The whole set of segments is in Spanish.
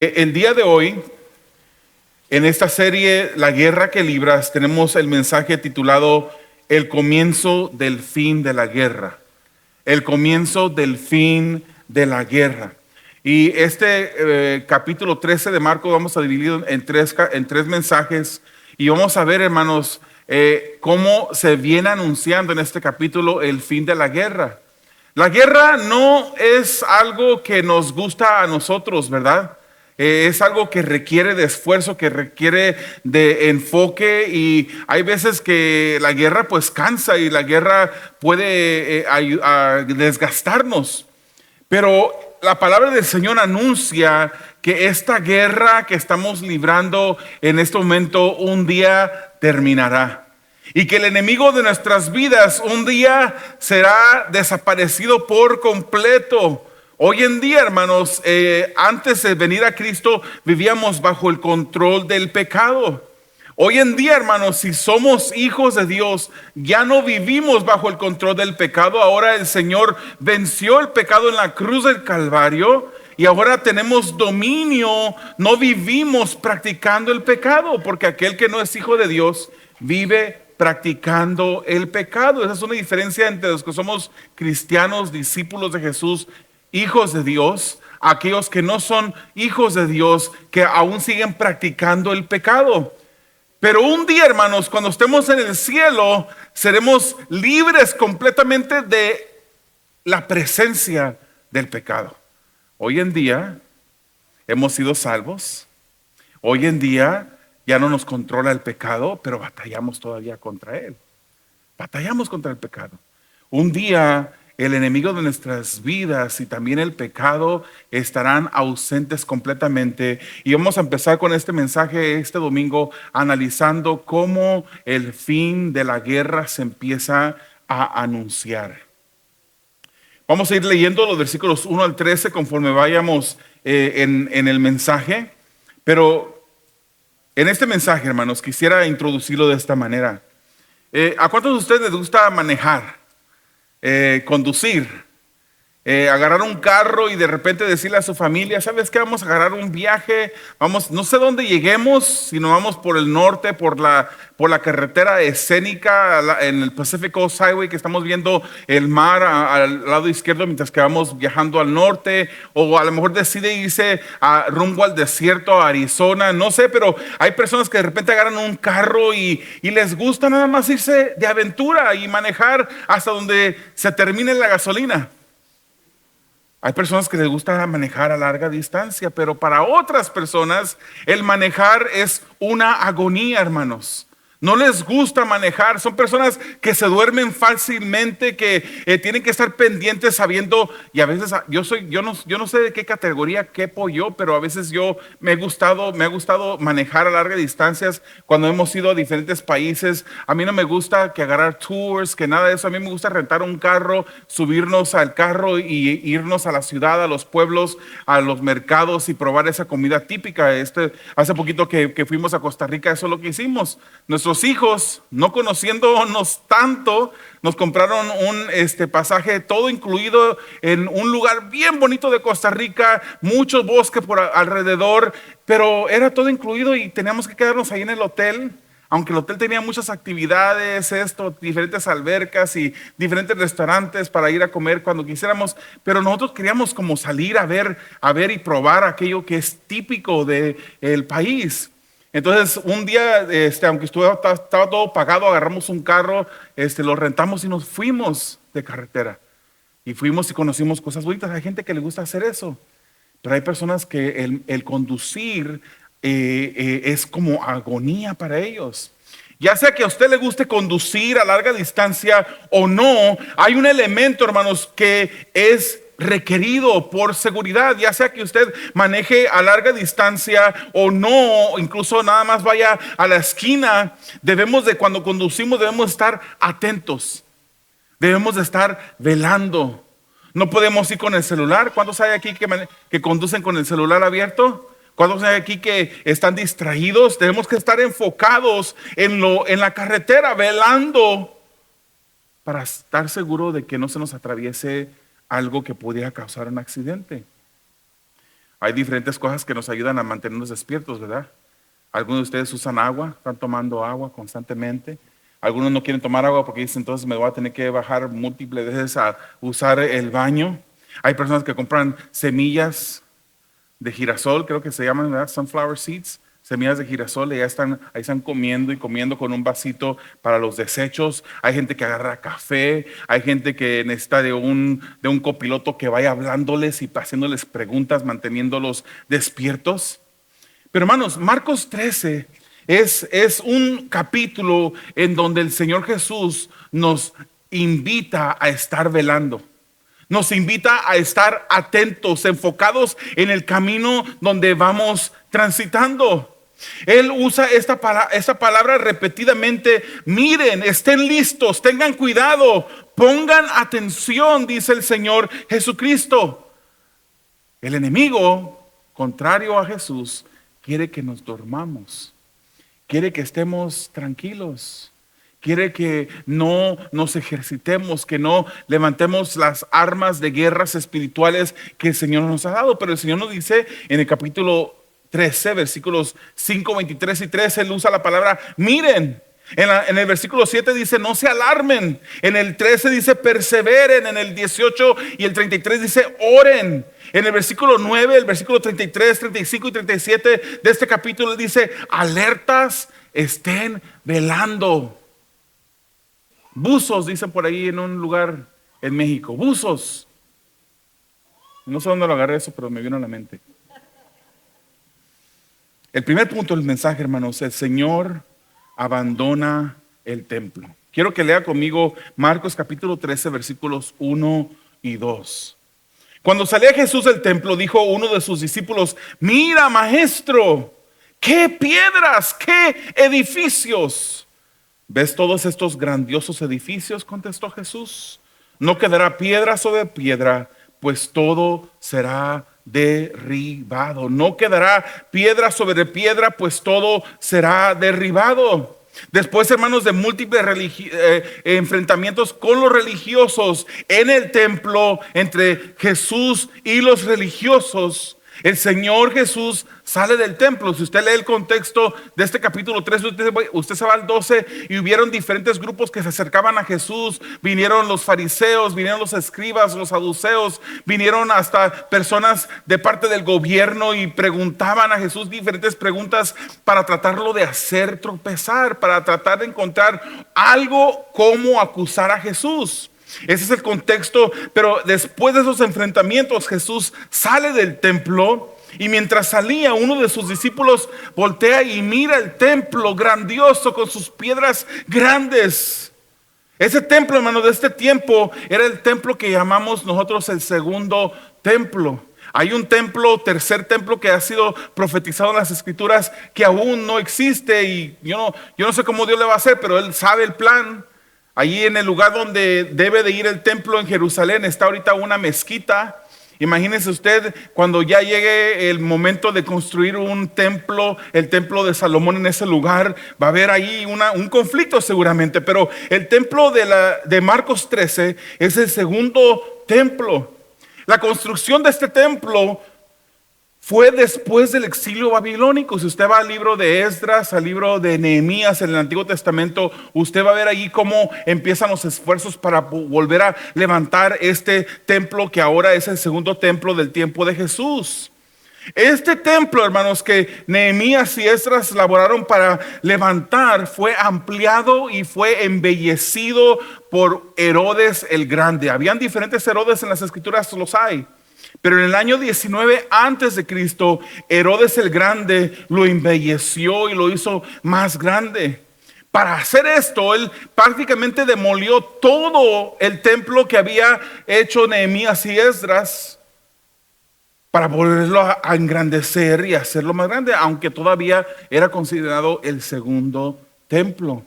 El día de hoy, en esta serie La Guerra que Libras, tenemos el mensaje titulado El comienzo del fin de la guerra. El comienzo del fin de la guerra. Y este capítulo 13 de Marcos vamos a dividirlo en tres mensajes y vamos a ver, hermanos, cómo se viene anunciando en este capítulo el fin de la guerra. La guerra no es algo que nos gusta a nosotros, ¿verdad? Es algo que requiere de esfuerzo, que requiere de enfoque, y hay veces que la guerra pues cansa y la guerra puede a desgastarnos. Pero la palabra del Señor anuncia que esta guerra que estamos librando en este momento un día terminará. Y que el enemigo de nuestras vidas un día será desaparecido por completo. Hoy en día, hermanos, antes de venir a Cristo vivíamos bajo el control del pecado. Hoy en día, hermanos, si somos hijos de Dios, ya no vivimos bajo el control del pecado. Ahora el Señor venció el pecado en la cruz del Calvario y ahora tenemos dominio. No vivimos practicando el pecado, porque aquel que no es hijo de Dios vive practicando el pecado. Esa es una diferencia entre los que somos cristianos, discípulos de Jesús, hijos de Dios, aquellos que no son hijos de Dios, que aún siguen practicando el pecado. Pero un día, hermanos, cuando estemos en el cielo, seremos libres completamente de la presencia del pecado. Hoy en día hemos sido salvos. Hoy en día ya no nos controla el pecado, pero batallamos todavía contra él. Batallamos contra el pecado. Un día el enemigo de nuestras vidas y también el pecado estarán ausentes completamente. Y vamos a empezar con este mensaje este domingo, analizando cómo el fin de la guerra se empieza a anunciar. Vamos a ir leyendo los versículos 1 al 13 conforme vayamos en el mensaje. Pero en este mensaje, hermanos, quisiera introducirlo de esta manera. ¿A cuántos de ustedes les gusta manejar? Conducir, agarrar un carro y de repente decirle a su familia: ¿sabes qué? Vamos a agarrar un viaje, vamos, no sé dónde lleguemos, sino vamos por el norte, por la carretera escénica en el Pacific Coast Highway, que estamos viendo el mar al lado izquierdo mientras que vamos viajando al norte. O a lo mejor decide irse rumbo al desierto, a Arizona, no sé. Pero hay personas que de repente agarran un carro y les gusta nada más irse de aventura y manejar hasta donde se termine la gasolina. Hay personas que les gusta manejar a larga distancia, pero para otras personas el manejar es una agonía, hermanos. No les gusta manejar. Son personas que se duermen fácilmente, que tienen que estar pendientes sabiendo. Y a veces yo no sé de qué categoría quepo yo, pero a veces me ha gustado manejar a largas distancias cuando hemos ido a diferentes países. A mí no me gusta que agarrar tours, que nada de eso. A mí me gusta rentar un carro, subirnos al carro y irnos a la ciudad, a los pueblos, a los mercados y probar esa comida típica. Hace poquito que fuimos a Costa Rica, eso es lo que hicimos. Nuestros hijos, no conociéndonos tanto, nos compraron un pasaje todo incluido en un lugar bien bonito de Costa Rica, mucho bosque por alrededor, pero era todo incluido y teníamos que quedarnos ahí en el hotel. Aunque el hotel tenía muchas actividades, diferentes albercas y diferentes restaurantes para ir a comer cuando quisiéramos, pero nosotros queríamos como salir a ver y probar aquello que es típico del país. Entonces un día, aunque estaba todo pagado, agarramos un carro, lo rentamos y nos fuimos de carretera. Y fuimos y conocimos cosas bonitas. Hay gente que le gusta hacer eso, pero hay personas que el conducir es como agonía para ellos. Ya sea que a usted le guste conducir a larga distancia o no, hay un elemento, hermanos, que es requerido por seguridad. Ya sea que usted maneje a larga distancia o no, incluso nada más vaya a la esquina, cuando conducimos debemos estar atentos, debemos de estar velando. No podemos ir con el celular. ¿Cuántos hay aquí que conducen con el celular abierto? ¿Cuántos hay aquí que están distraídos? Tenemos que estar enfocados en la carretera, velando, para estar seguro de que no se nos atraviese algo que pudiera causar un accidente. Hay diferentes cosas que nos ayudan a mantenernos despiertos, ¿verdad? Algunos de ustedes usan agua, están tomando agua constantemente. Algunos no quieren tomar agua porque dicen, entonces me voy a tener que bajar múltiples veces a usar el baño. Hay personas que compran semillas de girasol, creo que se llaman, ¿verdad? Sunflower seeds, semillas de girasol, y ya están, ahí están comiendo y comiendo con un vasito para los desechos. Hay gente que agarra café, hay gente que necesita de un copiloto que vaya hablándoles y haciéndoles preguntas, manteniéndolos despiertos. Pero hermanos, Marcos 13 es un capítulo en donde el Señor Jesús nos invita a estar velando. Nos invita a estar atentos, enfocados en el camino donde vamos transitando. Él usa esta palabra repetidamente. Miren, estén listos, tengan cuidado, pongan atención, dice el Señor Jesucristo. El enemigo, contrario a Jesús, quiere que nos dormamos, quiere que estemos tranquilos, quiere que no nos ejercitemos, que no levantemos las armas de guerras espirituales que el Señor nos ha dado. Pero el Señor nos dice en el capítulo 13, versículos 5, 23 y 13, Él usa la palabra miren. En el versículo 7 dice no se alarmen. En el 13 dice perseveren. En el 18 y el 33 dice oren. En el versículo 9, el versículo 33, 35 y 37 de este capítulo dice alertas, estén velando. Buzos, dicen por ahí en un lugar en México. Buzos. No sé dónde lo agarré eso, pero me vino a la mente. El primer punto del mensaje, hermanos, el Señor abandona el templo. Quiero que lea conmigo Marcos capítulo 13, versículos 1 y 2. Cuando salía Jesús del templo, dijo uno de sus discípulos: mira, maestro, qué piedras, qué edificios. ¿Ves todos estos grandiosos edificios?, contestó Jesús. No quedará piedra sobre piedra, pues todo será derribado. No quedará piedra sobre piedra, pues todo será derribado. Después, hermanos, de múltiples enfrentamientos con los religiosos en el templo, entre Jesús y los religiosos, el Señor Jesús sale del templo. Si usted lee el contexto de este capítulo 3, usted se va al 12 y hubieron diferentes grupos que se acercaban a Jesús. Vinieron los fariseos, vinieron los escribas, los saduceos, vinieron hasta personas de parte del gobierno y preguntaban a Jesús diferentes preguntas para tratarlo de hacer tropezar, para tratar de encontrar algo como acusar a Jesús. Ese es el contexto. Pero después de esos enfrentamientos, Jesús sale del templo, y mientras salía, uno de sus discípulos voltea y mira el templo grandioso con sus piedras grandes. Ese templo, hermano, de este tiempo era el templo que llamamos nosotros el segundo templo. Hay un templo, tercer templo, que ha sido profetizado en las escrituras, que aún no existe, y yo no sé cómo Dios le va a hacer, pero Él sabe el plan. Allí en el lugar donde debe de ir el templo en Jerusalén está ahorita una mezquita. Imagínese usted cuando ya llegue el momento de construir un templo, el templo de Salomón en ese lugar, va a haber ahí un conflicto seguramente. Pero el templo de Marcos 13 es el segundo templo. La construcción de este templo fue después del exilio babilónico. Si usted va al libro de Esdras, al libro de Nehemías en el Antiguo Testamento, usted va a ver allí cómo empiezan los esfuerzos para volver a levantar este templo, que ahora es el segundo templo del tiempo de Jesús. Este templo, hermanos, que Nehemías y Esdras laboraron para levantar, fue ampliado y fue embellecido por Herodes el Grande. Habían diferentes Herodes en las escrituras, los hay. Pero en el año 19 antes de Cristo, Herodes el Grande lo embelleció y lo hizo más grande. Para hacer esto, él prácticamente demolió todo el templo que había hecho Nehemías y Esdras para volverlo a engrandecer y hacerlo más grande, aunque todavía era considerado el segundo templo.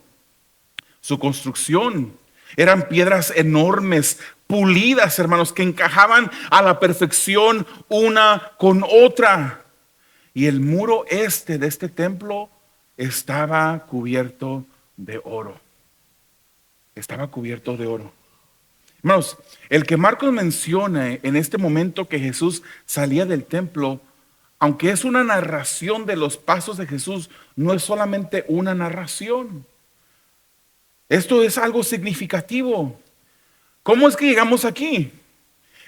Su construcción eran piedras enormes, pulidas, hermanos, que encajaban a la perfección una con otra. Y el muro este de este templo estaba cubierto de oro. Estaba cubierto de oro. Hermanos, el que Marcos menciona en este momento que Jesús salía del templo aunque es una narración de los pasos de Jesús, no es solamente una narración. Esto es algo significativo. ¿Cómo es que llegamos aquí?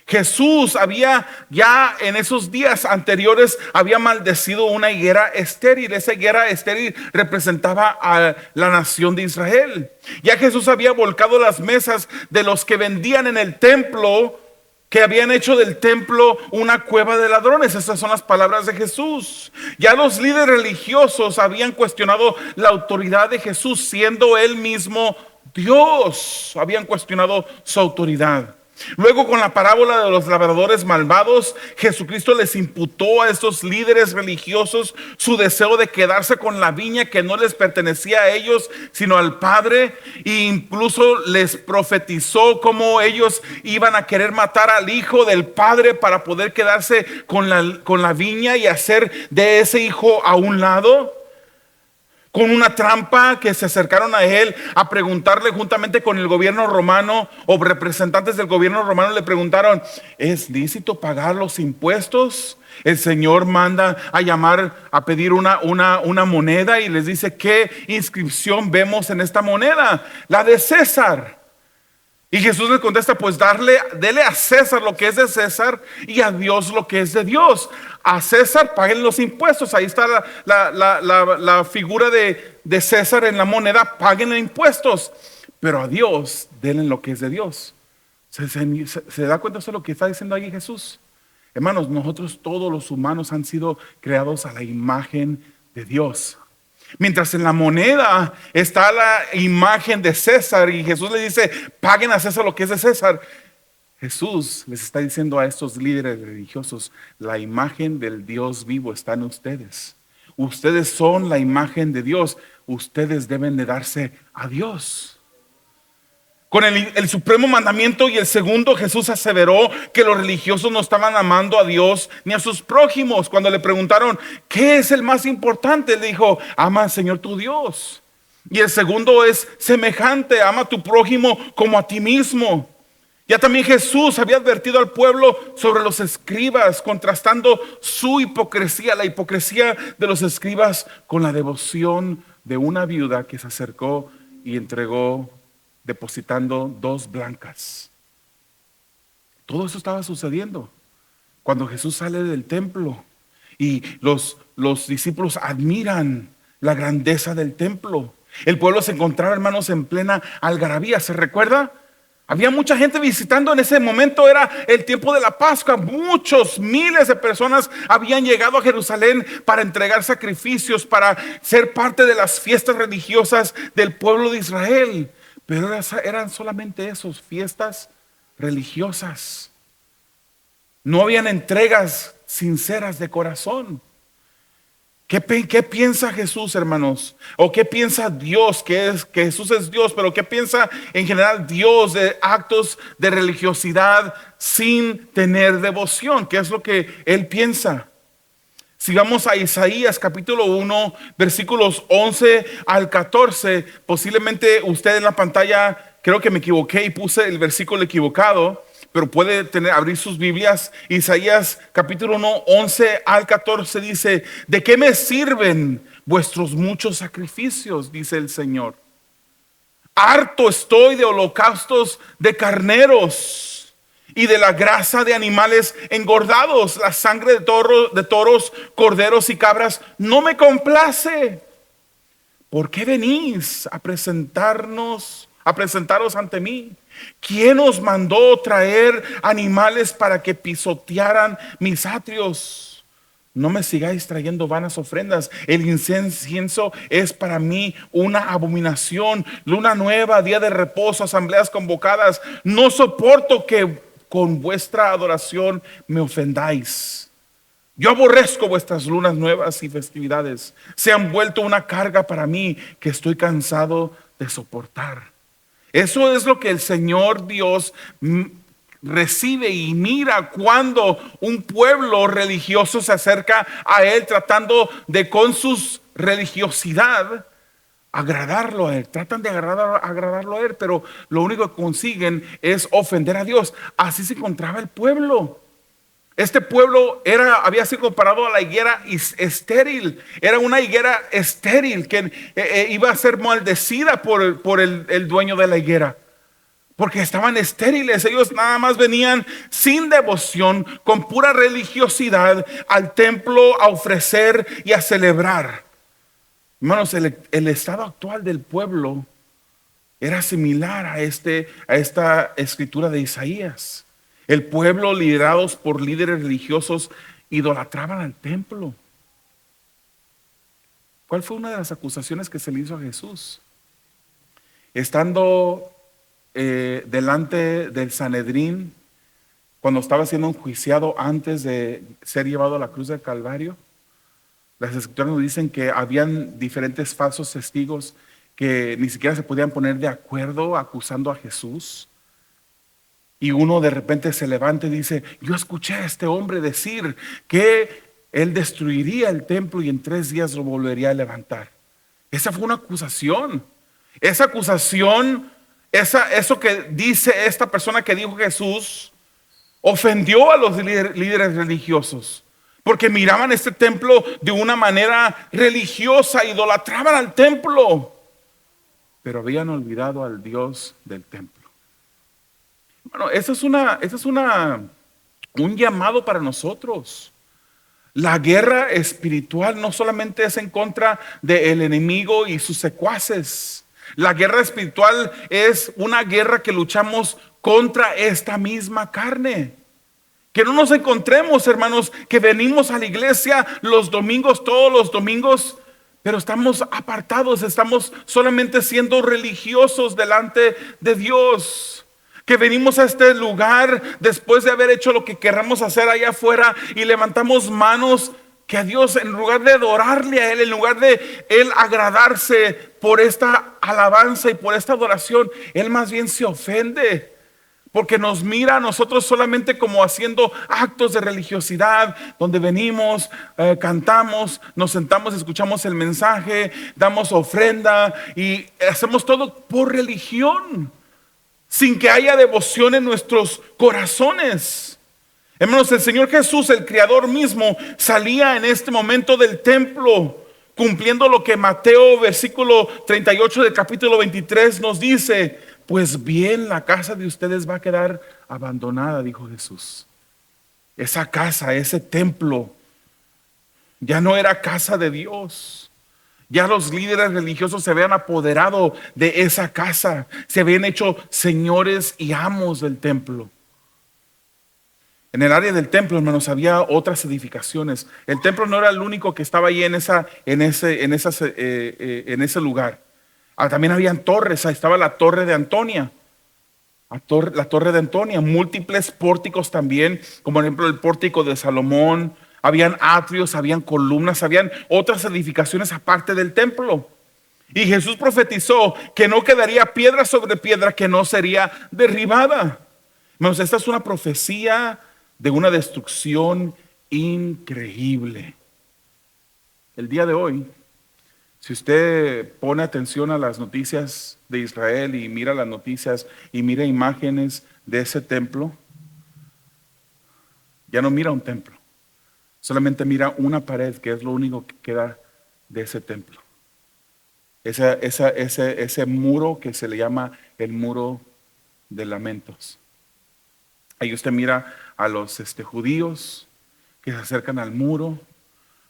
Jesús había ya en esos días anteriores había maldecido una higuera estéril. Esa higuera estéril representaba a la nación de Israel. Ya Jesús había volcado las mesas de los que vendían en el templo, que habían hecho del templo una cueva de ladrones. Esas son las palabras de Jesús. Ya los líderes religiosos habían cuestionado la autoridad de Jesús, siendo él mismo Dios. Habían cuestionado su autoridad. Luego, con la parábola de los labradores malvados, Jesucristo les imputó a estos líderes religiosos su deseo de quedarse con la viña que no les pertenecía a ellos, sino al Padre. E incluso les profetizó cómo ellos iban a querer matar al Hijo del Padre para poder quedarse con la viña y hacer de ese hijo a un lado. Con una trampa, que se acercaron a él a preguntarle juntamente con el gobierno romano, o representantes del gobierno romano le preguntaron: ¿es lícito pagar los impuestos? El Señor manda a llamar, a pedir una moneda, y les dice: ¿qué inscripción vemos en esta moneda? La de César. Y Jesús les contesta: pues dele a César lo que es de César, y a Dios lo que es de Dios. A César paguen los impuestos. Ahí está la figura de César en la moneda. Paguen impuestos. Pero a Dios denle lo que es de Dios. ¿Se da cuenta de lo que está diciendo ahí Jesús? Hermanos, nosotros todos los humanos han sido creados a la imagen de Dios. Mientras en la moneda está la imagen de César, y Jesús le dice: paguen a César lo que es de César. Jesús les está diciendo a estos líderes religiosos: la imagen del Dios vivo está en ustedes. Ustedes son la imagen de Dios. Ustedes deben de darse a Dios. Con el supremo mandamiento y el segundo, Jesús aseveró que los religiosos no estaban amando a Dios ni a sus prójimos. Cuando le preguntaron: ¿qué es el más importante?, él dijo: ama al Señor tu Dios. Y el segundo es semejante: ama a tu prójimo como a ti mismo. Ya también Jesús había advertido al pueblo sobre los escribas, contrastando su hipocresía, la hipocresía de los escribas, con la devoción de una viuda que se acercó y entregó depositando 2 blancas. Todo eso estaba sucediendo cuando Jesús sale del templo, y los discípulos admiran la grandeza del templo. El pueblo se encontraba, hermanos, en plena algarabía. ¿Se recuerda? Había mucha gente visitando en ese momento. Era el tiempo de la Pascua. Muchos, miles de personas habían llegado a Jerusalén para entregar sacrificios, para ser parte de las fiestas religiosas del pueblo de Israel. Pero eran solamente esos, fiestas religiosas. No habían entregas sinceras de corazón. ¿Qué piensa Jesús, hermanos? ¿O qué piensa Dios? Que Jesús es Dios, pero ¿qué piensa en general Dios de actos de religiosidad sin tener devoción? ¿Qué es lo que Él piensa? Si vamos a Isaías capítulo 1, versículos 11 al 14, posiblemente usted en la pantalla, creo que me equivoqué y puse el versículo equivocado, pero puede abrir sus Biblias. Isaías capítulo 1, 11 al 14 dice: ¿de qué me sirven vuestros muchos sacrificios?, dice el Señor. Harto estoy de holocaustos de carneros y de la grasa de animales engordados. La sangre de toros, corderos y cabras no me complace. ¿Por qué venís a presentaros ante mí? ¿Quién os mandó traer animales para que pisotearan mis atrios? No me sigáis trayendo vanas ofrendas. El incienso es para mí una abominación. Luna nueva, día de reposo, asambleas convocadas. No soporto que con vuestra adoración me ofendáis. Yo aborrezco vuestras lunas nuevas y festividades. Se han vuelto una carga para mí que estoy cansado de soportar. Eso es lo que el Señor Dios recibe y mira cuando un pueblo religioso se acerca a Él tratando de, con su religiosidad, agradarlo a Él. Tratan de agradarlo a Él, pero lo único que consiguen es ofender a Dios. Así se encontraba el pueblo. Este pueblo había sido comparado a la higuera estéril. Era una higuera estéril que iba a ser maldecida por el dueño de la higuera. Porque estaban estériles. Ellos nada más venían sin devoción, con pura religiosidad al templo a ofrecer y a celebrar. Hermanos, el estado actual del pueblo era similar a esta escritura de Isaías. El pueblo, liderados por líderes religiosos, idolatraban al templo. ¿Cuál fue una de las acusaciones que se le hizo a Jesús? Estando delante del Sanedrín, cuando estaba siendo enjuiciado antes de ser llevado a la cruz del Calvario, las escrituras nos dicen que habían diferentes falsos testigos que ni siquiera se podían poner de acuerdo acusando a Jesús. Y uno de repente se levanta y dice: yo escuché a este hombre decir que él destruiría el templo y en 3 días lo volvería a levantar. Esa fue una acusación. Esa acusación, eso que dice esta persona que dijo Jesús, ofendió a los líderes religiosos. Porque miraban este templo de una manera religiosa, idolatraban al templo, pero habían olvidado al Dios del templo. Bueno, eso es un llamado para nosotros. La guerra espiritual no solamente es en contra del enemigo y sus secuaces. La guerra espiritual es una guerra que luchamos contra esta misma carne. Que no nos encontremos, hermanos, que venimos a la iglesia los domingos, todos los domingos, pero estamos apartados, estamos solamente siendo religiosos delante de Dios. Que venimos a este lugar después de haber hecho lo que querramos hacer allá afuera y levantamos manos, que a Dios, en lugar de adorarle a Él, en lugar de Él agradarse por esta alabanza y por esta adoración, Él más bien se ofende. Porque nos mira a nosotros solamente como haciendo actos de religiosidad, donde venimos, cantamos, nos sentamos, escuchamos el mensaje, damos ofrenda y hacemos todo por religión, sin que haya devoción en nuestros corazones. Hermanos, el Señor Jesús, el Creador mismo, salía en este momento del templo, cumpliendo lo que Mateo versículo 38 del capítulo 23 nos dice: pues bien, la casa de ustedes va a quedar abandonada, dijo Jesús. Esa casa, ese templo, ya no era casa de Dios. Ya los líderes religiosos se habían apoderado de esa casa, se habían hecho señores y amos del templo. En el área del templo, hermanos, había otras edificaciones. El templo no era el único que estaba ahí en ese lugar. También habían torres. Ahí estaba la torre de Antonia. La torre de Antonia. Múltiples pórticos también, como por ejemplo el pórtico de Salomón. Habían atrios, habían columnas, habían otras edificaciones aparte del templo. Y Jesús profetizó que no quedaría piedra sobre piedra que no sería derribada. Hermanos, esta es una profecía de una destrucción increíble. El día de hoy, si usted pone atención a las noticias de Israel y mira las noticias y mira imágenes de ese templo, ya no mira un templo, solamente mira una pared, que es lo único que queda de ese templo. Ese muro que se le llama el muro de lamentos. Ahí usted mira a los judíos que se acercan al muro.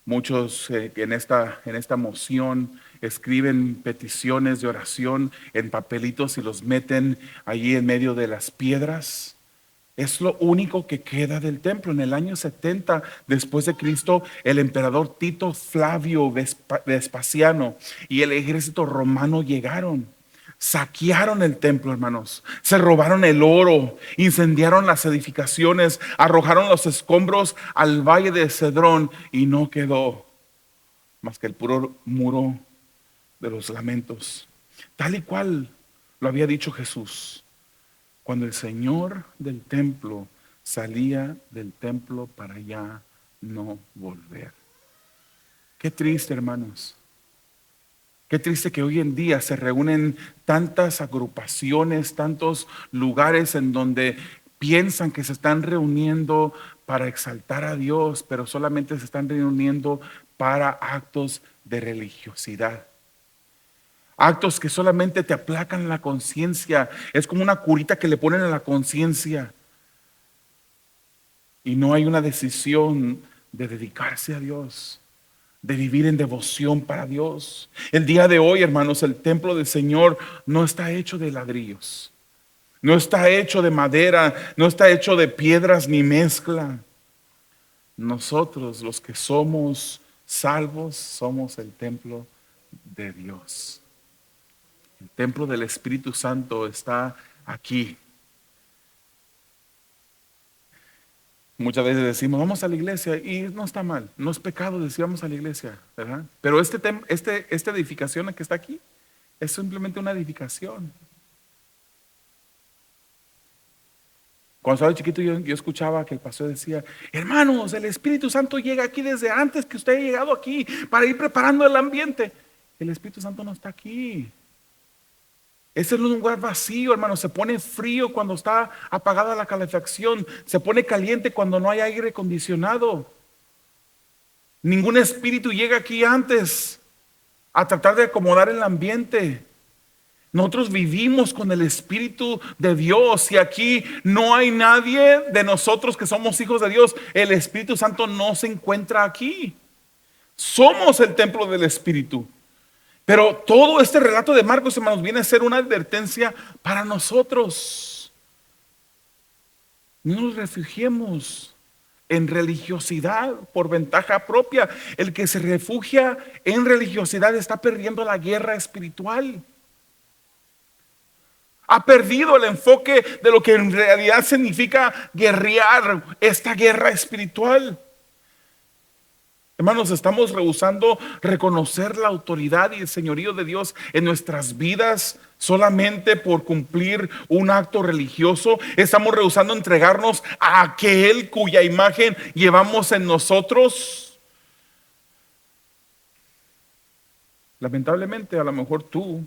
Muchos en esta moción escriben peticiones de oración en papelitos y los meten allí en medio de las piedras. Es lo único que queda del templo. En el año 70 después de Cristo, el emperador Tito Flavio Vespasiano y el ejército romano llegaron. Saquearon el templo, hermanos. Se robaron el oro, incendiaron las edificaciones, arrojaron los escombros al valle de Cedrón y no quedó más que el puro muro de los lamentos. Tal y cual lo había dicho Jesús. Cuando el Señor del templo salía del templo para ya no volver. Qué triste, hermanos. Qué triste que hoy en día se reúnen tantas agrupaciones, tantos lugares en donde piensan que se están reuniendo para exaltar a Dios, pero solamente se están reuniendo para actos de religiosidad. Actos que solamente te aplacan la conciencia. Es como una curita que le ponen a la conciencia. Y no hay una decisión de dedicarse a Dios, de vivir en devoción para Dios. El día de hoy, hermanos, el templo del Señor no está hecho de ladrillos, no está hecho de madera, no está hecho de piedras ni mezcla. Nosotros, los que somos salvos, somos el templo de Dios. El templo del Espíritu Santo está aquí. Muchas veces decimos, vamos a la iglesia, y no está mal, no es pecado decir vamos a la iglesia, ¿verdad? Pero esta edificación que está aquí es simplemente una edificación. Cuando estaba chiquito yo escuchaba que el pastor decía, hermanos, el Espíritu Santo llega aquí desde antes que usted haya llegado aquí para ir preparando el ambiente. El Espíritu Santo no está aquí. Este es un lugar vacío, hermano. Se pone frío cuando está apagada la calefacción. Se pone caliente cuando no hay aire acondicionado. Ningún espíritu llega aquí antes a tratar de acomodar el ambiente. Nosotros vivimos con el Espíritu de Dios y aquí no hay nadie de nosotros que somos hijos de Dios. El Espíritu Santo no se encuentra aquí. Somos el templo del Espíritu. Pero todo este relato de Marcos, hermanos, viene a ser una advertencia para nosotros. No nos refugiemos en religiosidad por ventaja propia. El que se refugia en religiosidad está perdiendo la guerra espiritual. Ha perdido el enfoque de lo que en realidad significa guerrear esta guerra espiritual. Hermanos, estamos rehusando reconocer la autoridad y el señorío de Dios en nuestras vidas solamente por cumplir un acto religioso. Estamos rehusando entregarnos a aquel cuya imagen llevamos en nosotros. Lamentablemente, a lo mejor tú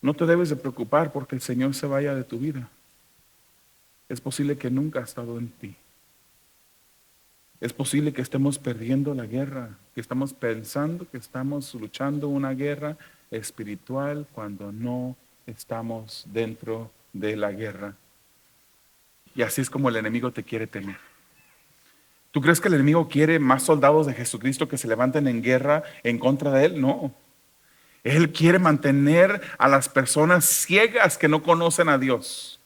no te debes de preocupar porque el Señor se vaya de tu vida. Es posible que nunca ha estado en ti. Es posible que estemos perdiendo la guerra, que estamos pensando que estamos luchando una guerra espiritual cuando no estamos dentro de la guerra. Y así es como el enemigo te quiere tener. ¿Tú crees que el enemigo quiere más soldados de Jesucristo que se levanten en guerra en contra de él? No. Él quiere mantener a las personas ciegas que no conocen a Dios.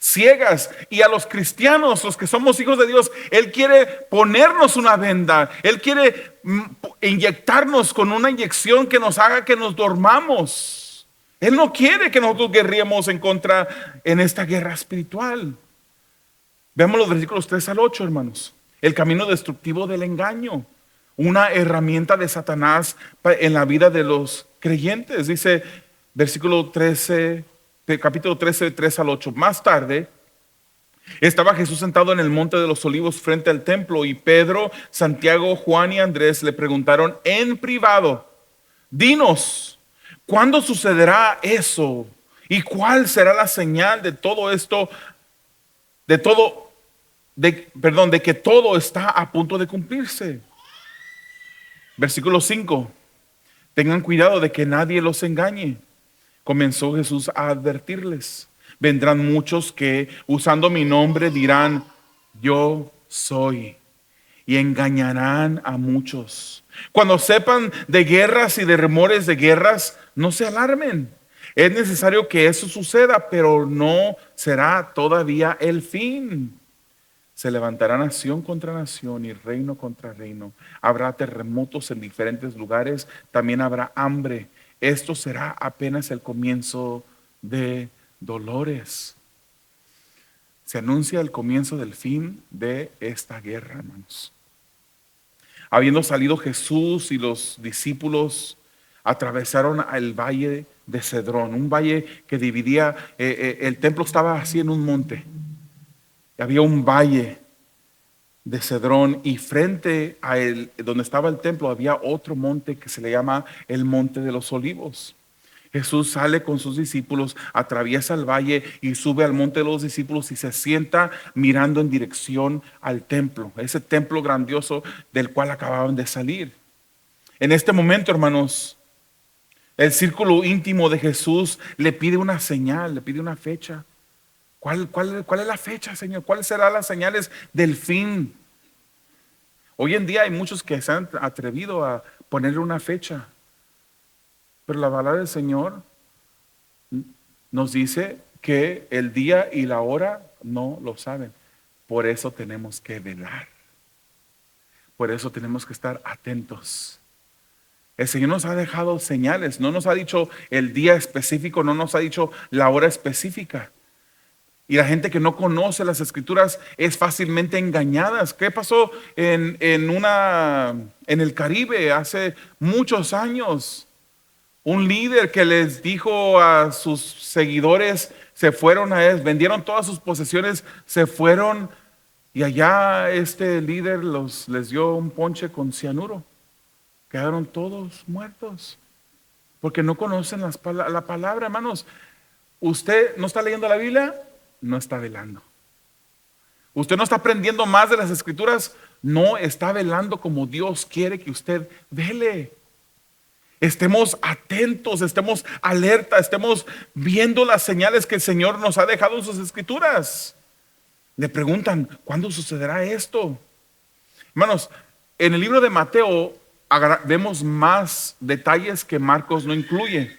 Ciegas, y a los cristianos, los que somos hijos de Dios, Él quiere ponernos una venda, Él quiere inyectarnos con una inyección que nos haga que nos dormamos. Él no quiere que nosotros guerriemos en esta guerra espiritual. Veamos los versículos 3 al 8, hermanos. El camino destructivo del engaño, una herramienta de Satanás en la vida de los creyentes. Dice versículo 13, capítulo 13, 3 al 8. Más tarde estaba Jesús sentado en el monte de los olivos frente al templo, y Pedro, Santiago, Juan y Andrés le preguntaron en privado: dinos, ¿cuándo sucederá eso? ¿Y cuál será la señal de todo esto? De que todo está a punto de cumplirse. Versículo 5. Tengan cuidado de que nadie los engañe. Comenzó Jesús a advertirles: vendrán muchos que usando mi nombre dirán yo soy, y engañarán a muchos. Cuando sepan de guerras y de rumores de guerras, no se alarmen. Es necesario que eso suceda, pero no será todavía el fin. Se levantará nación contra nación y reino contra reino. Habrá terremotos en diferentes lugares, también habrá hambre. Esto será apenas el comienzo de dolores. Se anuncia el comienzo del fin de esta guerra, hermanos. Habiendo salido Jesús y los discípulos, atravesaron el valle de Cedrón, un valle que dividía, el templo estaba así en un monte. Había un valle de Cedrón, y frente a él, donde estaba el templo, había otro monte que se le llama el Monte de los Olivos. Jesús sale con sus discípulos, atraviesa el valle y sube al monte de los discípulos y se sienta mirando en dirección al templo, ese templo grandioso del cual acababan de salir. En este momento, hermanos, el íntimo de Jesús le pide una señal, le pide una fecha. ¿Cuál es la fecha, Señor? ¿Cuáles serán las señales del fin? Hoy en día hay muchos que se han atrevido a ponerle una fecha, pero la palabra del Señor nos dice que el día y la hora no lo saben. Por eso tenemos que velar. Por eso tenemos que estar atentos. El Señor nos ha dejado señales, no nos ha dicho el día específico, no nos ha dicho la hora específica. Y la gente que no conoce las Escrituras es fácilmente engañada. ¿Qué pasó en el Caribe hace muchos años? Un líder que les dijo a sus seguidores, se fueron a él, vendieron todas sus posesiones, se fueron y allá este líder les dio un ponche con cianuro. Quedaron todos muertos porque no conocen la palabra, hermanos. Usted no está leyendo la Biblia, no está velando. Usted no está aprendiendo más de las Escrituras, no está velando como Dios quiere que usted vele. Estemos atentos, estemos alerta, estemos viendo las señales que el Señor nos ha dejado en sus Escrituras. Le preguntan, ¿cuándo sucederá esto? Hermanos, en el libro de Mateo vemos más detalles que Marcos no incluye.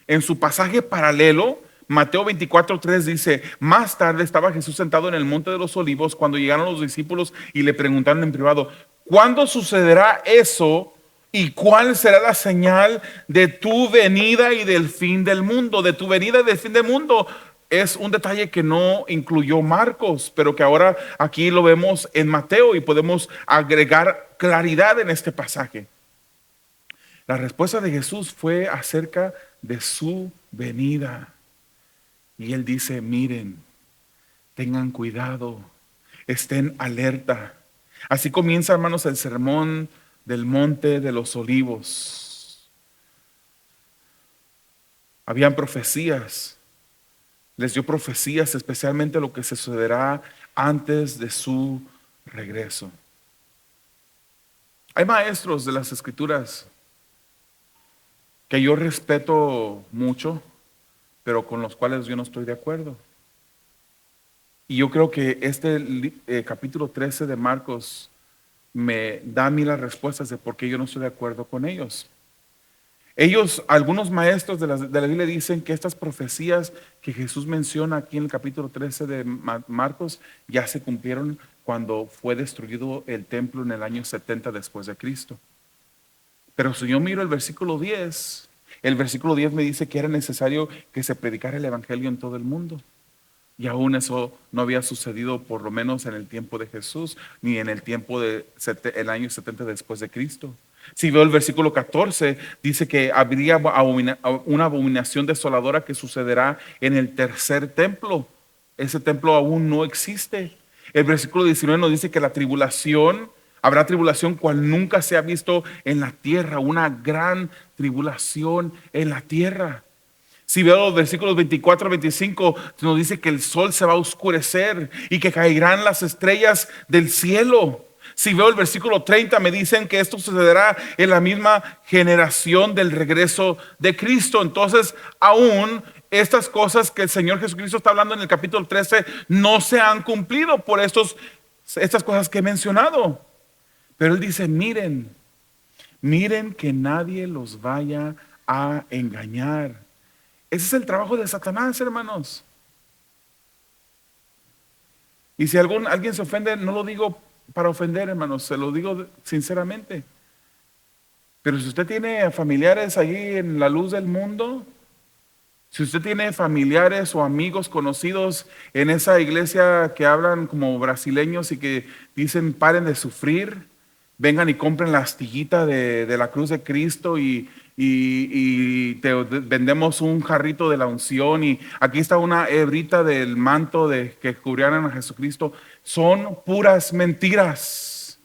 En su pasaje paralelo, Mateo 24:3 dice: más tarde estaba Jesús sentado en el monte de los olivos cuando llegaron los discípulos y le preguntaron en privado: ¿cuándo sucederá eso? ¿Y cuál será la señal de tu venida y del fin del mundo? De tu venida y del fin del mundo. Es un detalle que no incluyó Marcos, pero que ahora aquí lo vemos en Mateo y podemos agregar claridad en este pasaje. La respuesta de Jesús fue acerca de su venida. Y él dice: miren, tengan cuidado, estén alerta. Así comienza, hermanos, el sermón del monte de los olivos. Habían profecías. Les dio profecías, especialmente lo que sucederá antes de su regreso. Hay maestros de las Escrituras que yo respeto mucho, pero con los cuales yo no estoy de acuerdo. Y yo creo que este capítulo 13 de Marcos me da a mí las respuestas de por qué yo no estoy de acuerdo con ellos. Algunos maestros de la Biblia dicen que estas profecías que Jesús menciona aquí en el capítulo 13 de Marcos ya se cumplieron cuando fue destruido el templo en el año 70 después de Cristo. Pero si yo miro el versículo 10 me dice que era necesario que se predicara el evangelio en todo el mundo. Y aún eso no había sucedido, por lo menos en el tiempo de Jesús, ni en el tiempo del año 70 después de Cristo. Si veo el versículo 14, dice que habría una abominación desoladora que sucederá en el tercer templo. Ese templo aún no existe. El versículo 19 nos dice que habrá tribulación cual nunca se ha visto en la tierra, una gran tribulación en la tierra. Si veo los versículos 24 al 25, nos dice que el sol se va a oscurecer y que caerán las estrellas del cielo. Si veo el versículo 30, me dicen que esto sucederá en la misma generación del regreso de Cristo. Entonces, aún estas cosas que el Señor Jesucristo está hablando en el capítulo 13 no se han cumplido por estas cosas que he mencionado. Pero Él dice: miren que nadie los vaya a engañar. Ese es el trabajo de Satanás, hermanos. Y si alguien se ofende, no lo digo para ofender, hermanos, se lo digo sinceramente. Pero si usted tiene familiares allí en la luz del mundo, si usted tiene familiares o amigos conocidos en esa iglesia que hablan como brasileños y que dicen: paren de sufrir, vengan y compren la astillita de la cruz de Cristo y te vendemos un jarrito de la unción y aquí está una hebrita del manto que cubrieran a Jesucristo. Son puras mentiras.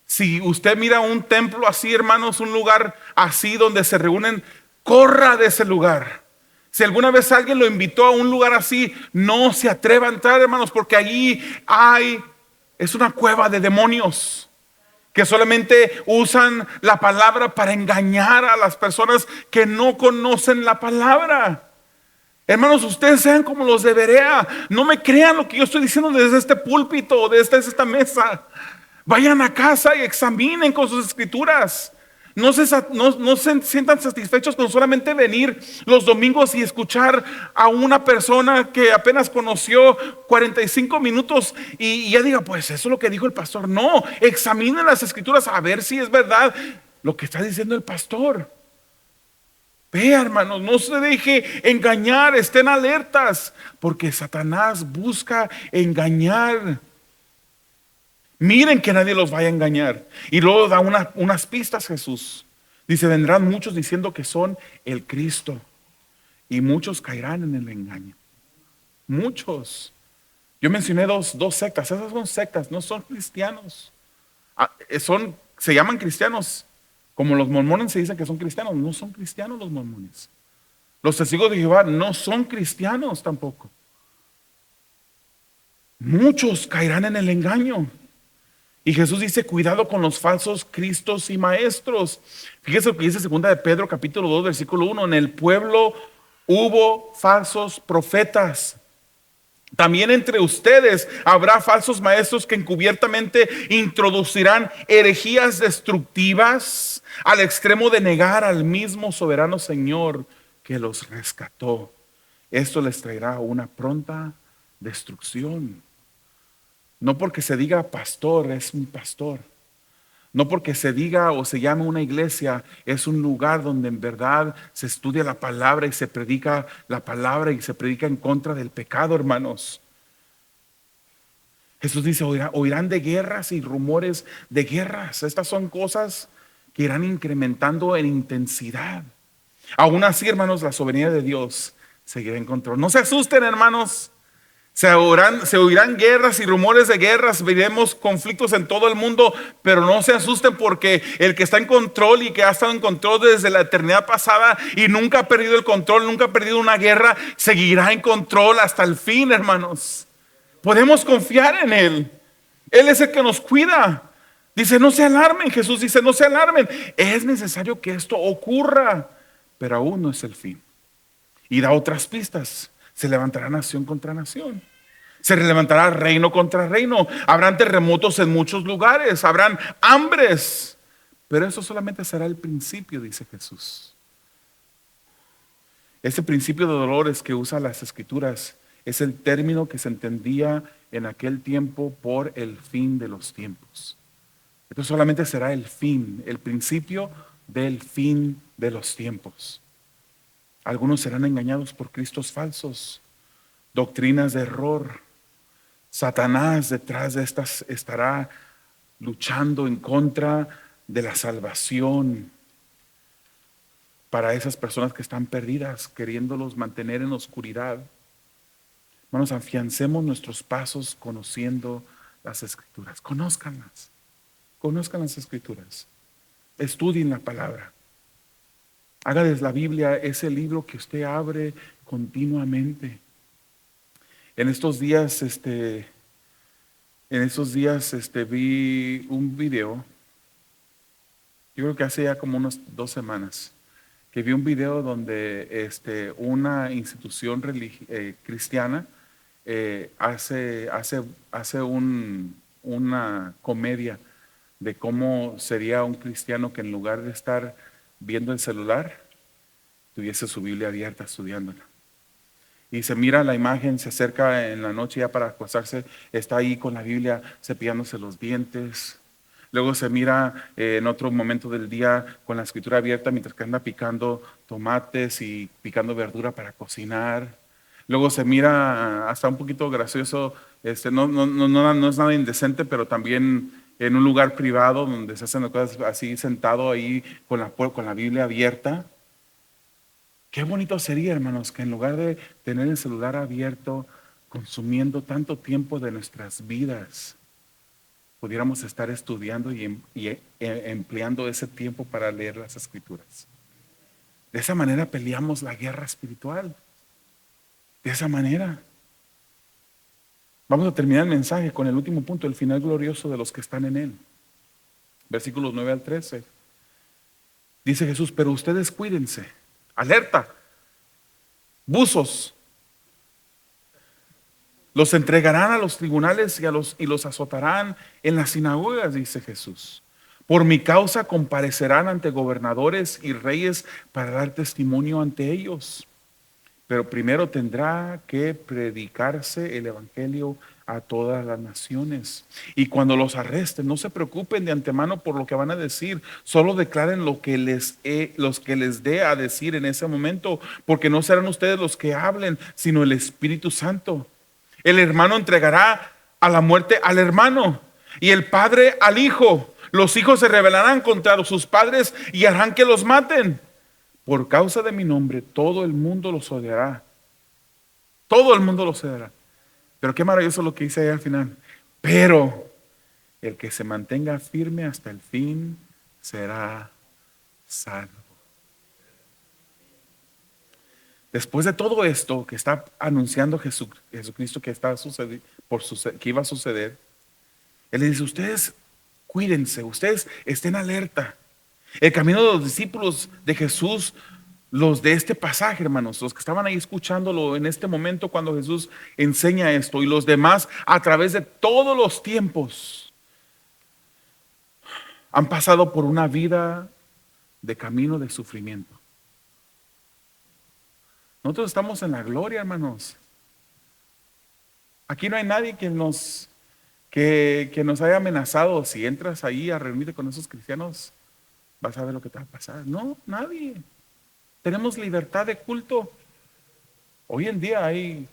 Si usted mira un templo así, hermanos, un lugar así donde se reúnen corra de ese lugar. Si alguna vez alguien lo invitó a un lugar así, no se atreva a entrar, hermanos, porque allí es una cueva de demonios que solamente usan la palabra para engañar a las personas que no conocen la palabra. Hermanos, ustedes sean como los de Berea. No me crean lo que yo estoy diciendo desde este púlpito o desde esta mesa. Vayan a casa y examinen con sus escrituras. No se sientan satisfechos con solamente venir los domingos y escuchar a una persona que apenas conoció 45 minutos y ya diga, pues eso es lo que dijo el pastor. No, examinen las escrituras a ver si es verdad lo que está diciendo el pastor. Vea, hermanos, no se deje engañar, estén alertas, porque Satanás busca engañar. Miren que nadie los vaya a engañar. Y luego da unas pistas Jesús. Dice, vendrán muchos diciendo que son el Cristo. Y muchos caerán en el engaño. Muchos. Yo mencioné dos sectas. Esas son sectas, no son cristianos. Se llaman cristianos. Como los mormones se dicen que son cristianos. No son cristianos los mormones. Los testigos de Jehová no son cristianos tampoco. Muchos caerán en el engaño. Y Jesús dice, cuidado con los falsos cristos y maestros. Fíjese lo que dice 2 de Pedro capítulo 2 versículo 1. En el pueblo hubo falsos profetas. También entre ustedes habrá falsos maestros que encubiertamente introducirán herejías destructivas al extremo de negar al mismo soberano Señor que los rescató. Esto les traerá una pronta destrucción. No porque se diga pastor, es un pastor. No porque se diga o se llame una iglesia, es un lugar donde en verdad se estudia la palabra y se predica la palabra y se predica en contra del pecado, hermanos. Jesús dice, oirán de guerras y rumores de guerras. Estas son cosas que irán incrementando en intensidad. Aún así, hermanos, la soberanía de Dios seguirá en control. No se asusten, hermanos. Se oirán guerras y rumores de guerras, veremos conflictos en todo el mundo, pero no se asusten porque el que está en control y que ha estado en control desde la eternidad pasada y nunca ha perdido el control, nunca ha perdido una guerra, seguirá en control hasta el fin, hermanos. Podemos confiar en Él. Él es el que nos cuida. Dice, no se alarmen, Jesús dice, no se alarmen. Es necesario que esto ocurra, pero aún no es el fin. Y da otras pistas. Se levantará nación contra nación. Se levantará reino contra reino. Habrán terremotos en muchos lugares. Habrán hambres. Pero eso solamente será el principio, dice Jesús. Ese principio de dolores que usa las escrituras es el término que se entendía en aquel tiempo por el fin de los tiempos. Esto solamente será el fin, el principio del fin de los tiempos. Algunos serán engañados por cristos falsos, doctrinas de error. Satanás detrás de estas estará luchando en contra de la salvación para esas personas que están perdidas, queriéndolos mantener en oscuridad. Hermanos, afiancemos nuestros pasos conociendo las escrituras. Conózcanlas, conozcan las escrituras, estudien la palabra. Hágales la Biblia ese libro que usted abre continuamente. En estos días, vi un video. Yo creo que hace ya como unas 2 semanas que vi un video donde una institución cristiana hace una comedia de cómo sería un cristiano que en lugar de estar viendo el celular, tuviese su Biblia abierta estudiándola. Y se mira la imagen, se acerca en la noche ya para acostarse, está ahí con la Biblia cepillándose los dientes. Luego se mira en otro momento del día con la escritura abierta mientras que anda picando tomates y picando verdura para cocinar. Luego se mira hasta un poquito gracioso, no es nada indecente, pero también en un lugar privado donde se hacen cosas así, sentado ahí con la Biblia abierta. Qué bonito sería, hermanos, que en lugar de tener el celular abierto, consumiendo tanto tiempo de nuestras vidas, pudiéramos estar estudiando y empleando ese tiempo para leer las escrituras. De esa manera peleamos la guerra espiritual. De esa manera. Vamos a terminar el mensaje con el último punto, el final glorioso de los que están en él. Versículos 9 al 13. Dice Jesús, pero ustedes cuídense. Alerta. Buzos. Los entregarán a los tribunales y los azotarán en las sinagogas, dice Jesús. Por mi causa comparecerán ante gobernadores y reyes para dar testimonio ante ellos. Pero primero tendrá que predicarse el evangelio a todas las naciones. Y cuando los arresten, no se preocupen de antemano por lo que van a decir. Solo declaren los que les dé a decir en ese momento, porque no serán ustedes los que hablen, sino el Espíritu Santo. El hermano entregará a la muerte al hermano y el padre al hijo. Los hijos se rebelarán contra sus padres y harán que los maten. Por causa de mi nombre, todo el mundo los odiará. Todo el mundo los odiará. Pero qué maravilloso lo que dice ahí al final. Pero el que se mantenga firme hasta el fin será salvo. Después de todo esto que está anunciando Jesucristo que que iba a suceder, Él le dice, ustedes cuídense, ustedes estén alerta. El camino de los discípulos de Jesús, los de este pasaje, hermanos, los que estaban ahí escuchándolo en este momento cuando Jesús enseña esto, y los demás a través de todos los tiempos, han pasado por una vida de camino de sufrimiento. Nosotros estamos en la gloria, hermanos. Aquí no hay nadie que nos haya amenazado. Si entras ahí a reunirte con esos cristianos, vas a ver lo que te va a pasar. No, nadie. Tenemos libertad de culto. Hoy en día hay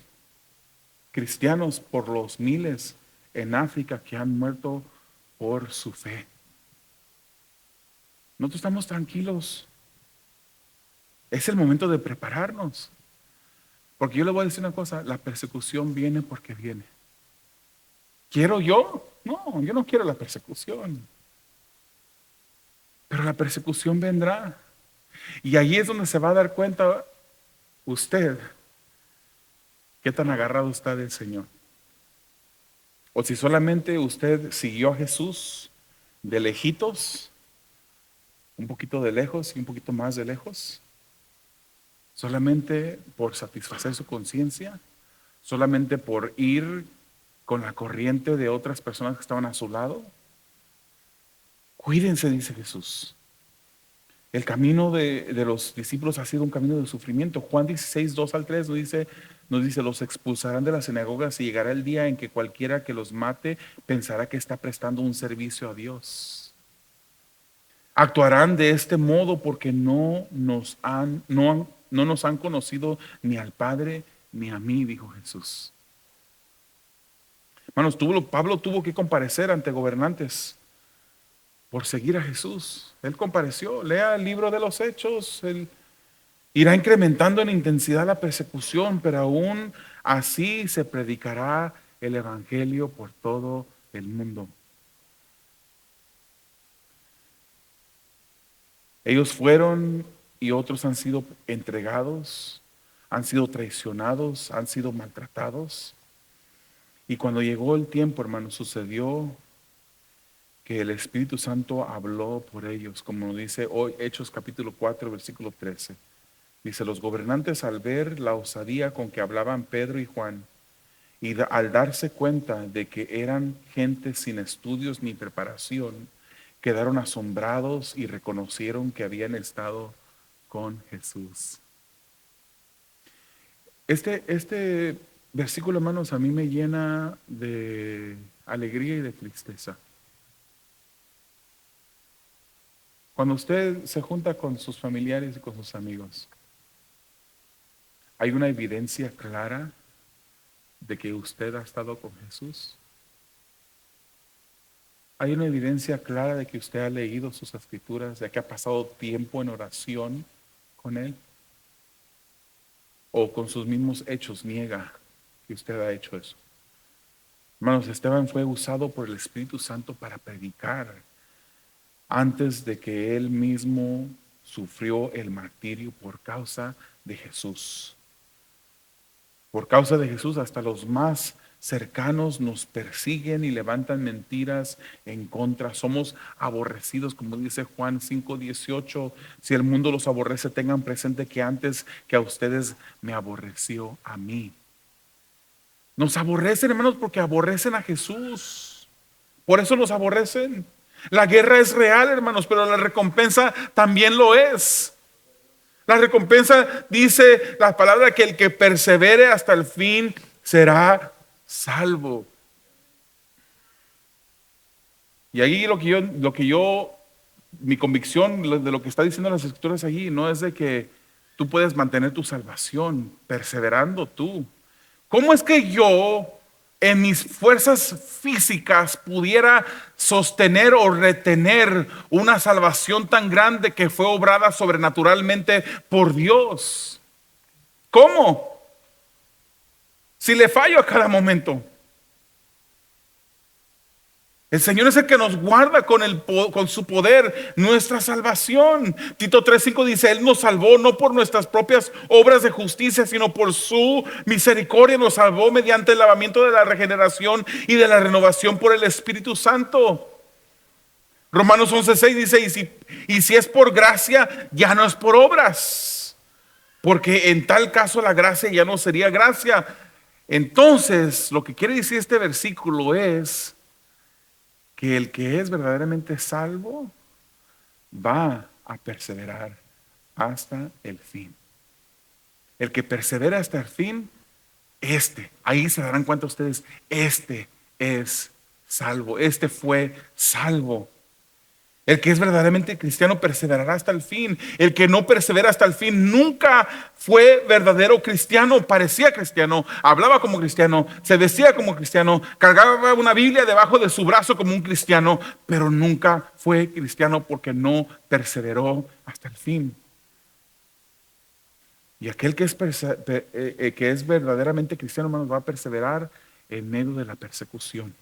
cristianos por los miles en África que han muerto por su fe. Nosotros estamos tranquilos. Es el momento de prepararnos. Porque yo le voy a decir una cosa, la persecución viene porque viene. ¿Quiero yo? No, yo no quiero la persecución. Pero la persecución vendrá. Y ahí es donde se va a dar cuenta usted qué tan agarrado está del Señor. O si solamente usted siguió a Jesús de lejitos, un poquito de lejos y un poquito más de lejos, solamente por satisfacer su conciencia, solamente por ir con la corriente de otras personas que estaban a su lado. Cuídense, dice Jesús. El camino de los discípulos ha sido un camino de sufrimiento. Juan 16, 2 al 3 nos dice, los expulsarán de las sinagogas y llegará el día en que cualquiera que los mate pensará que está prestando un servicio a Dios. Actuarán de este modo porque no nos han conocido ni al Padre ni a mí, dijo Jesús. Hermanos, Pablo tuvo que comparecer ante gobernantes por seguir a Jesús. Él compareció. Lea el libro de los Hechos. Él irá incrementando en intensidad la persecución, pero aún así se predicará el evangelio por todo el mundo. Ellos fueron y otros han sido entregados, han sido traicionados, han sido maltratados. Y cuando llegó el tiempo, hermanos, sucedió que el Espíritu Santo habló por ellos, como dice hoy Hechos capítulo 4, versículo 13. Dice, los gobernantes al ver la osadía con que hablaban Pedro y Juan, y al darse cuenta de que eran gente sin estudios ni preparación, quedaron asombrados y reconocieron que habían estado con Jesús. Este versículo, hermanos, a mí me llena de alegría y de tristeza. Cuando usted se junta con sus familiares y con sus amigos, ¿hay una evidencia clara de que usted ha estado con Jesús? ¿Hay una evidencia clara de que usted ha leído sus escrituras, de que ha pasado tiempo en oración con Él? ¿O con sus mismos hechos niega que usted ha hecho eso? Hermanos, Esteban fue usado por el Espíritu Santo para predicar antes de que él mismo sufrió el martirio por causa de Jesús. Por causa de Jesús, hasta los más cercanos nos persiguen y levantan mentiras en contra. Somos aborrecidos, como dice Juan 5:18. Si el mundo los aborrece, tengan presente que antes que a ustedes me aborreció a mí. Nos aborrecen, hermanos, porque aborrecen a Jesús. Por eso nos aborrecen. La guerra es real, hermanos, pero la recompensa también lo es. La recompensa dice la palabra que el que persevere hasta el fin será salvo. Y ahí mi convicción de lo que está diciendo las escrituras allí no es de que tú puedes mantener tu salvación perseverando tú. ¿Cómo es que yo en mis fuerzas físicas pudiera sostener o retener una salvación tan grande que fue obrada sobrenaturalmente por Dios? ¿Cómo? Si le fallo a cada momento. El Señor es el que nos guarda con su poder nuestra salvación. Tito 3:5 dice, Él nos salvó no por nuestras propias obras de justicia, sino por su misericordia. Nos salvó mediante el lavamiento de la regeneración y de la renovación por el Espíritu Santo. Romanos 11:6 dice, y si es por gracia, ya no es por obras. Porque en tal caso la gracia ya no sería gracia. Entonces, lo que quiere decir este versículo es que el que es verdaderamente salvo va a perseverar hasta el fin. El que persevera hasta el fin, ahí se darán cuenta ustedes, es salvo, fue salvo. El que es verdaderamente cristiano perseverará hasta el fin. El que no persevera hasta el fin nunca fue verdadero cristiano. Parecía cristiano, hablaba como cristiano, se vestía como cristiano, cargaba una Biblia debajo de su brazo como un cristiano, pero nunca fue cristiano porque no perseveró hasta el fin. Y aquel que es verdaderamente cristiano, hermanos, va a perseverar en medio de la persecución.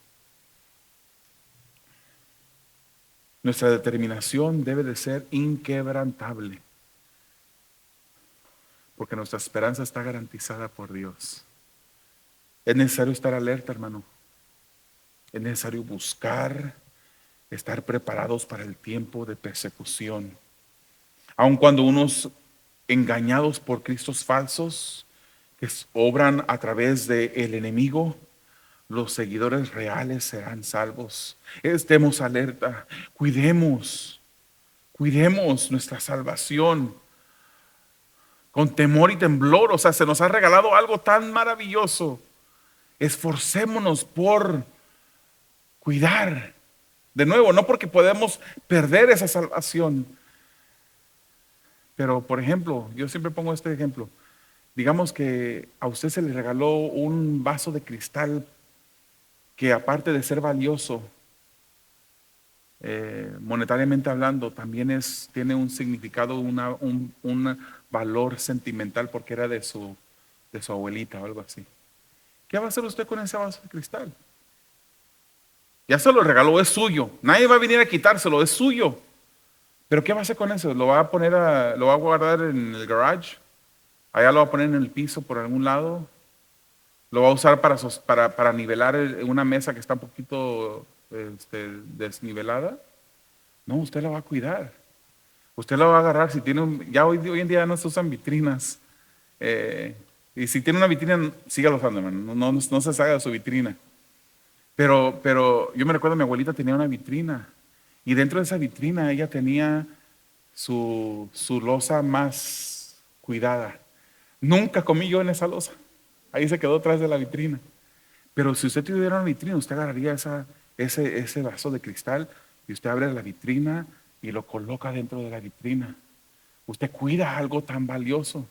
Nuestra determinación debe de ser inquebrantable, porque nuestra esperanza está garantizada por Dios. Es necesario estar alerta, hermano. Es necesario buscar, estar preparados para el tiempo de persecución. Aun cuando unos engañados por cristos falsos que obran a través del enemigo, los seguidores reales serán salvos. Estemos alerta, cuidemos nuestra salvación con temor y temblor. O sea, se nos ha regalado algo tan maravilloso. Esforcémonos por cuidar. De nuevo, no porque podemos perder esa salvación. Pero, por ejemplo, yo siempre pongo este ejemplo. Digamos que a usted se le regaló un vaso de cristal que aparte de ser valioso, monetariamente hablando, también tiene un significado, un valor sentimental porque era de su abuelita o algo así. ¿Qué va a hacer usted con ese vaso de cristal? Ya se lo regaló, es suyo. Nadie va a venir a quitárselo, es suyo. Pero ¿qué va a hacer con eso? ¿Lo va a guardar en el garage? ¿Allá lo va a poner en el piso por algún lado? ¿Lo va a usar para nivelar una mesa que está un poquito desnivelada? No, usted la va a cuidar. Usted la va a agarrar. Si tiene ya hoy en día no se usan vitrinas. Y si tiene una vitrina, sígalo usando, hermano. No se salga de su vitrina. Pero yo me recuerdo, mi abuelita tenía una vitrina. Y dentro de esa vitrina ella tenía su loza más cuidada. Nunca comí yo en esa loza. Ahí se quedó atrás de la vitrina. Pero si usted tuviera una vitrina, usted agarraría ese vaso de cristal y usted abre la vitrina y lo coloca dentro de la vitrina. Usted cuida algo tan valioso.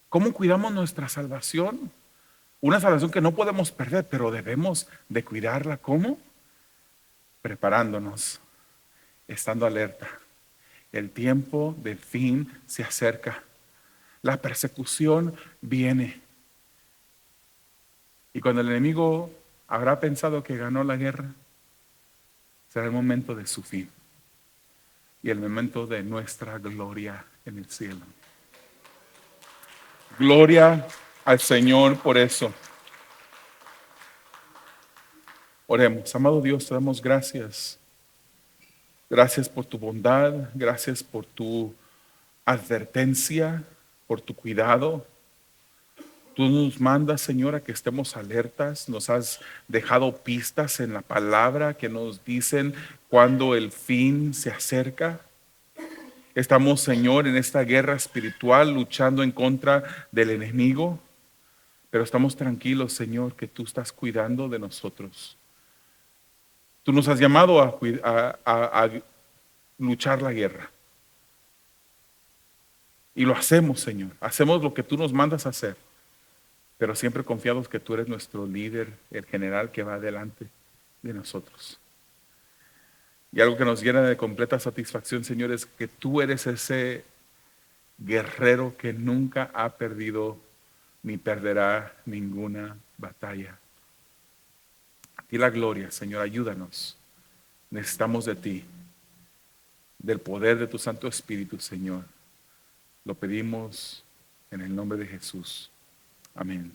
¿Cómo cuidamos nuestra salvación? Una salvación que no podemos perder, pero debemos de cuidarla. ¿Cómo? Preparándonos, estando alerta. El tiempo del fin se acerca. La persecución viene. Y cuando el enemigo habrá pensado que ganó la guerra, será el momento de su fin. y el momento de nuestra gloria en el cielo. Gloria al Señor por eso. Oremos. Amado Dios, te damos gracias. Gracias por tu bondad, gracias por tu advertencia, por tu cuidado. Tú nos mandas, Señor, a que estemos alertas. Nos has dejado pistas en la palabra que nos dicen cuando el fin se acerca. Estamos, Señor, en esta guerra espiritual luchando en contra del enemigo, pero estamos tranquilos, Señor, que tú estás cuidando de nosotros. Tú nos has llamado a luchar la guerra. Y lo hacemos, Señor. Hacemos lo que tú nos mandas a hacer, pero siempre confiados que tú eres nuestro líder, el general que va adelante de nosotros. Y algo que nos llena de completa satisfacción, Señor, es que tú eres ese guerrero que nunca ha perdido ni perderá ninguna batalla. A ti la gloria, Señor, ayúdanos. Necesitamos de ti, del poder de tu Santo Espíritu, Señor. Lo pedimos en el nombre de Jesús. Amén.